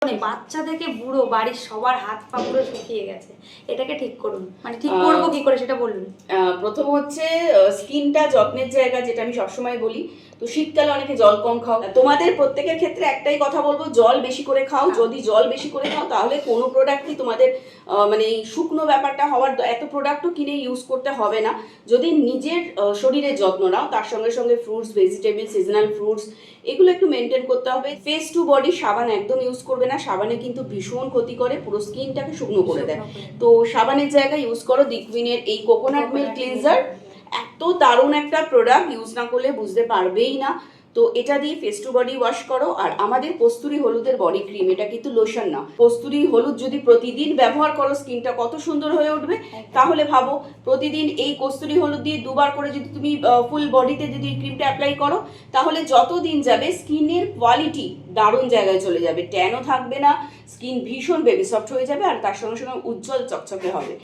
মানে বাচ্চা থেকে বুড়ো বাড়ির সবার হাত পা পুরো শুকিয়ে গেছে, এটাকে ঠিক করুন, মানে ঠিক করবো কি করে সেটা বলুন। প্রথম হচ্ছে স্কিনটা যত্নের জায়গা, যেটা আমি সবসময় বলি। তো শীতকালে অনেকে জল কম খাও, তোমাদের প্রত্যেকের ক্ষেত্রে একটাই কথা বলবো, জল বেশি করে খাও। যদি জল বেশি করে খাও তাহলে কোনো প্রোডাক্টই তোমাদের মানে এই শুকনো ব্যাপারটা হওয়ার, এত প্রোডাক্টও কিনে ইউজ করতে হবে না। যদি নিজের শরীরের যত্ন নাও, তার সঙ্গে সঙ্গে ফ্রুটস, ভেজিটেবল, সিজনাল ফ্রুটস এগুলো একটু মেনটেন করতে হবে। ফেস টু বডি সাবান একদম ইউজ করবে না, সাবানে কিন্তু ভীষণ ক্ষতি করে, পুরো স্কিনটাকে শুকনো করে দেয়। তো সাবানের জায়গায় ইউজ করো দিকউইনের এই কোকোনাট মিল্ক ক্লিনজার। এত দারুণ একটা প্রোডাক্ট, ইউজ না করলে বুঝতে পারবেই না। তো এটা দিয়ে ফেস টু বডি ওয়াশ করো। আর আমাদের কস্তুরি হলুদের বডি ক্রিম, এটা কিন্তু লোশন না। কস্তুরি হলুদ যদি প্রতিদিন ব্যবহার করো, স্কিনটা কত সুন্দর হয়ে উঠবে। তাহলে ভাবো, প্রতিদিন এই কস্তুরি হলুদ দিয়ে দুবার করে যদি তুমি ফুল বডিতে যদি এই ক্রিমটা অ্যাপ্লাই করো, তাহলে যত দিন যাবে স্কিনের কোয়ালিটি দারুণ জায়গায় চলে যাবে, ট্যানও থাকবে না, স্কিন ভীষণ বেবি সফট হয়ে যাবে, আর তার সঙ্গে সঙ্গে উজ্জ্বল চকচকে হবে।